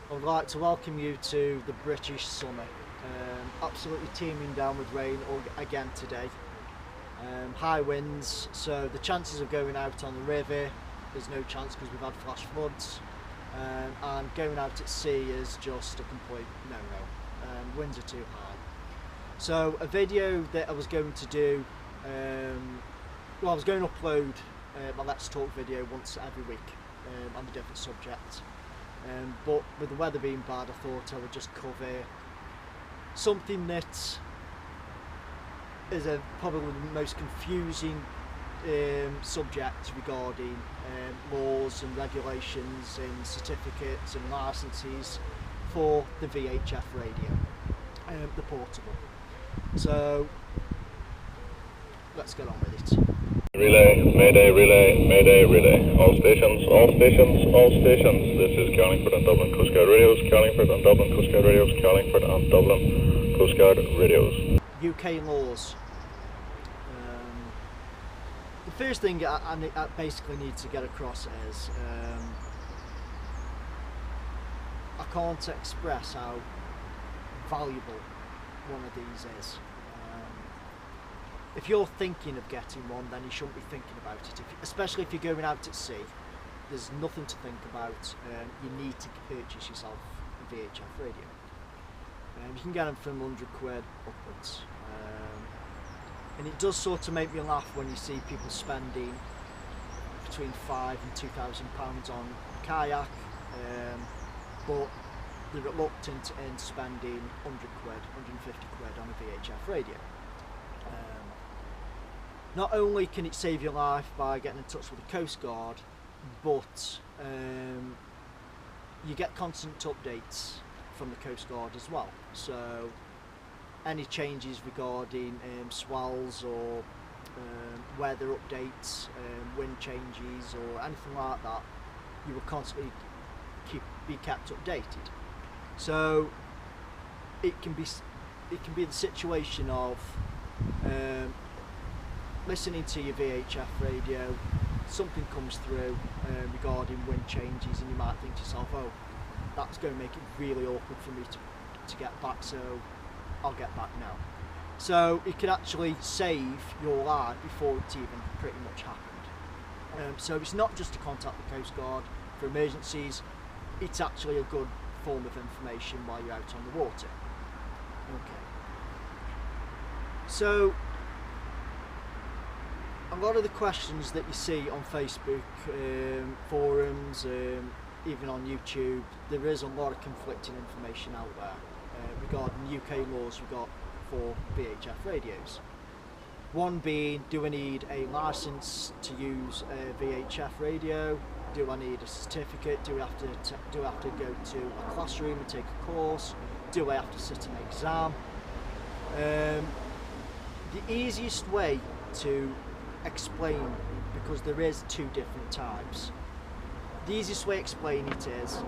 I would like to welcome you to the British summer. Absolutely teeming down with rain again today. High winds, so the chances of going out on the river, there's no chance because we've had flash floods. And going out at sea is just a complete no-no. Winds are too high. So a video that I was going to do, I was going to upload my Let's Talk video once every week on a different subject. But with the weather being bad, I thought I would just cover something that is probably the most confusing subject regarding laws and regulations and certificates and licenses for the VHF radio, the portable. So let's get on with it. Relay, Mayday, Relay, Mayday, Relay. All stations, all stations, all stations. This is Carlingford and Dublin Coast Guard Radios, Carlingford and Dublin Coast Guard Radios, Carlingford and Dublin Coast Guard Radios. UK laws. The first thing I basically need to get across is I can't express how valuable one of these is. If you're thinking of getting one, then you shouldn't be thinking about it. Especially if you're going out at sea, there's nothing to think about. You need to purchase yourself a VHF radio. You can get them from £100 upwards. And it does sort of make me laugh when you see people spending between £5,000 and £2,000 on a kayak, but they're reluctant in spending £100, £150 on a VHF radio. Not only can it save your life by getting in touch with the Coast Guard, but you get constant updates from the Coast Guard as well. So any changes regarding swells or weather updates, wind changes or anything like that, you will constantly be kept updated. So it can be the situation of listening to your VHF radio, something comes through regarding wind changes, and you might think to yourself, oh, that's going to make it really awkward for me to get back, so I'll get back now. So it could actually save your life before it even pretty much happened. So it's not just to contact the Coast Guard for emergencies, it's actually a good form of information while you're out on the water. Okay. So a lot of the questions that you see on Facebook, forums, even on YouTube, there is a lot of conflicting information out there regarding UK laws we've got for VHF radios. One being, do I need a license to use a VHF radio? Do I need a certificate? Do I have to go to a classroom and take a course? Do I have to sit an exam? The easiest way to explain, because there is two different types, the easiest way to explain it is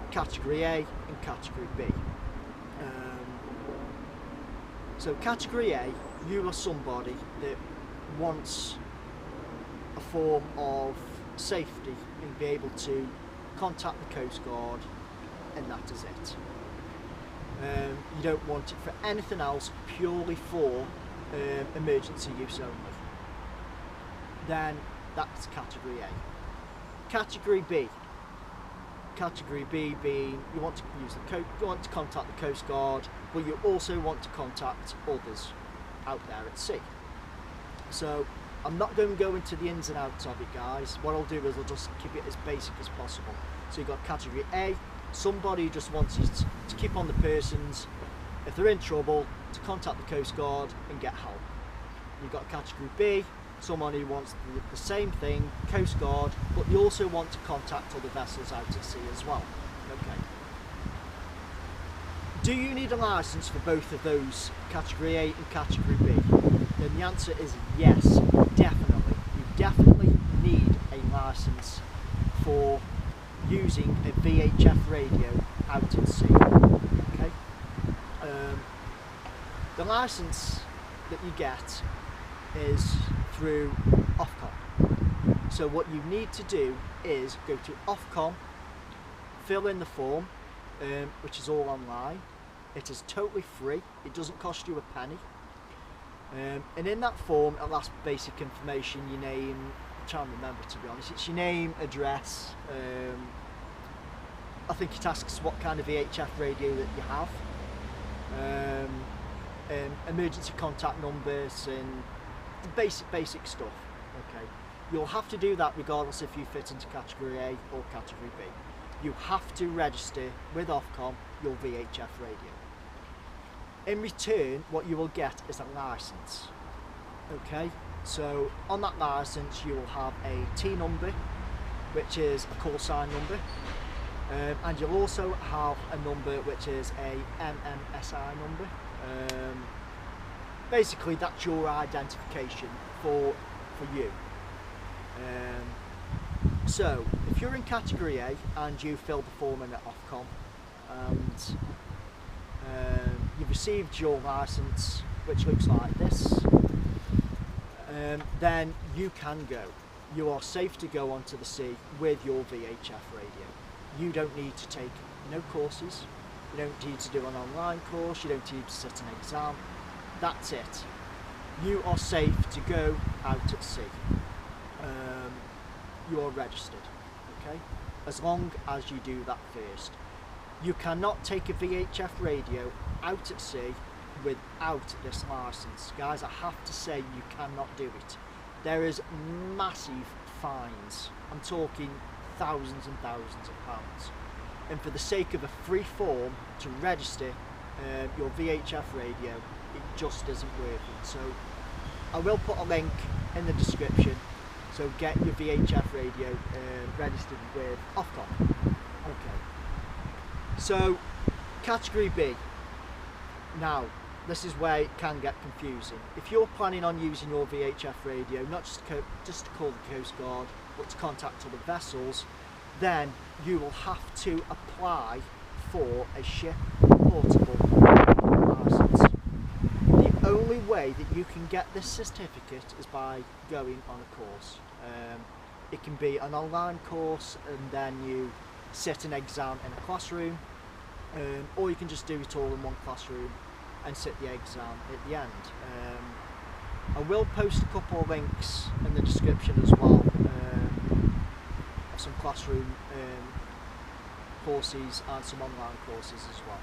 category A and category B. So category A, you are somebody that wants a form of safety and be able to contact the Coast Guard, and that is it. You don't want it for anything else, purely for emergency use only. Then that's category A. Category B. Category B being, you want to contact the Coast Guard, but you also want to contact others out there at sea. So I'm not going to go into the ins and outs of it, guys. What I'll do is I'll just keep it as basic as possible. So you've got category A, somebody who just wants you to keep on the persons, if they're in trouble, to contact the Coast Guard and get help. You've got category B, someone who wants the same thing, Coast Guard, but you also want to contact other vessels out at sea as well. Okay. Do you need a license for both of those, category A and category B? Then the answer is yes, definitely. You definitely need a license for using a VHF radio out at sea. Okay. The license that you get is through Ofcom. So what you need to do is go to Ofcom, fill in the form, which is all online. It is totally free, it doesn't cost you a penny. And in that form, it'll ask basic information, your name, I'm trying to remember to be honest, it's your name, address, I think it asks what kind of VHF radio that you have, emergency contact numbers and basic stuff. Okay, you'll have to do that regardless if you fit into category A or category B. You have to register with Ofcom your VHF radio. In return, what you will get is a license. Okay, so on that license you will have a T number, which is a call sign number, and you'll also have a number which is a MMSI number. Basically that's your identification for you. So if you're in category A and you fill the form in at Ofcom and you've received your license, which looks like this, then you can go. You are safe to go onto the sea with your VHF radio. You don't need to take no courses, you don't need to do an online course, you don't need to sit an exam. That's it. You are safe to go out at sea. You are registered, okay? As long as you do that first. You cannot take a VHF radio out at sea without this license. Guys, I have to say you cannot do it. There is massive fines. I'm talking thousands and thousands of pounds. And for the sake of a free form to register your VHF radio, it just isn't worth it. So I will put a link in the description. So get your VHF radio registered with Ofcom. Okay. So category B. Now, this is where it can get confusing. If you're planning on using your VHF radio, not just to call the Coast Guard, but to contact other vessels, then you will have to apply for a ship portable license. The only way that you can get this certificate is by going on a course. It can be an online course and then you sit an exam in a classroom, or you can just do it all in one classroom and sit the exam at the end. I will post a couple of links in the description as well of some classroom courses and some online courses as well.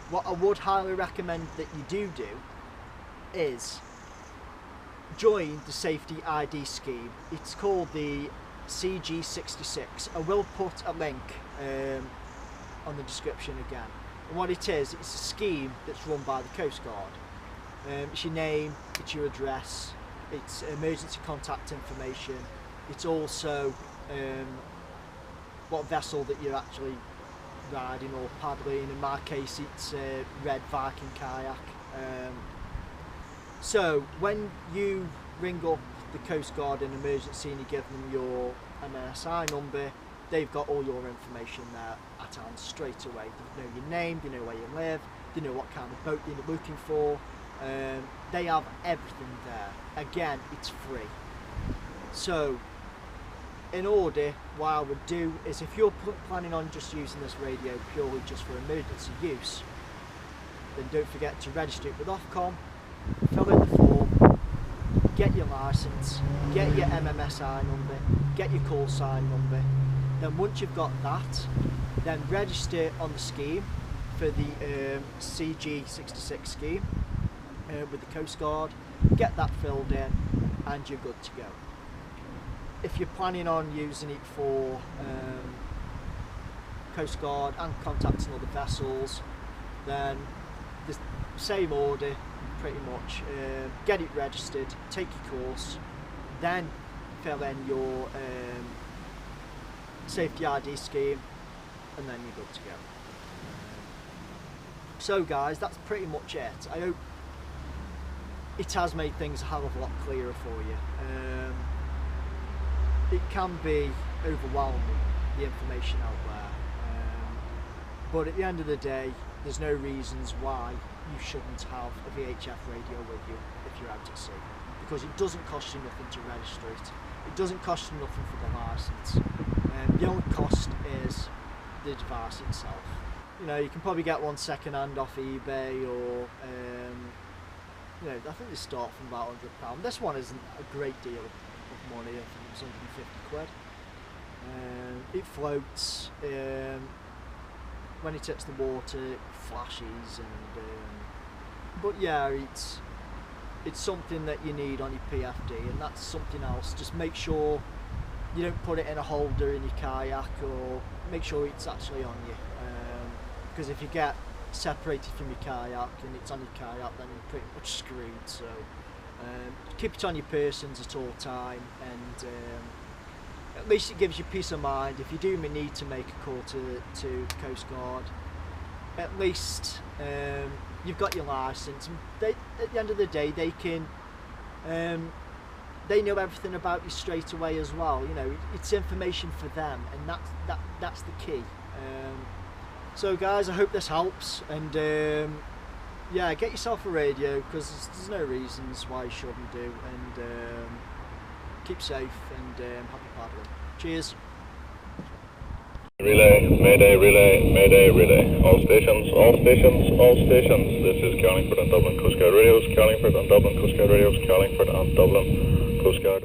What I would highly recommend that you do is join the safety ID scheme. It's called the CG66. I will put a link on the description again. And what it is, it's a scheme that's run by the Coast Guard. It's your name, it's your address, it's emergency contact information, it's also what vessel that you're actually riding or paddling. In my case it's a red Viking kayak. So when you ring up the Coast Guard in emergency and you give them your MMSI number, they've got all your information there at hand straight away. They know your name, they know where you live, they know what kind of boat you're looking for. They have everything there. Again, it's free. So in order, what I would do is, if you're planning on just using this radio purely just for emergency use, then don't forget to register it with Ofcom, fill in the form, get your license, get your MMSI number, get your call sign number. Then once you've got that, then register on the scheme for the CG66 scheme with the Coast Guard, get that filled in and you're good to go. If you're planning on using it for Coast Guard and contacting other vessels, then the same order pretty much. Get it registered, take your course, then fill in your safety ID scheme, and then you're good to go. So guys, that's pretty much it. I hope it has made things a hell of a lot clearer for you. It can be overwhelming, the information out there, but at the end of the day, there's no reasons why you shouldn't have a VHF radio with you if you're out at sea, because it doesn't cost you nothing to register it. It doesn't cost you nothing for the licence. The only cost is the device itself. You know, you can probably get one second hand off eBay, or you know, I think they start from about £100. This one isn't a great deal of money. I think it's 150 quid. It floats. When it hits the water, it flashes, and but yeah, it's something that you need on your PFD, and that's something else. Just make sure you don't put it in a holder in your kayak, or make sure it's actually on you, because if you get separated from your kayak and it's on your kayak, then you're pretty much screwed. So keep it on your persons at all time, and at least it gives you peace of mind. If you do need to make a call to the Coast Guard, at least you've got your licence, and at the end of the day they can they know everything about you straight away as well. You know, it's information for them, and that's the key. So guys, I hope this helps, and yeah, get yourself a radio, because there's no reasons why you shouldn't do, and keep safe, and happy paddling. Cheers. Relay, Mayday, relay, Mayday, relay. All stations, all stations, all stations. This is Carlingford and Dublin Coast Guard Radios, Carlingford and Dublin Coast Guard Radios, Carlingford and Dublin Coast Guard.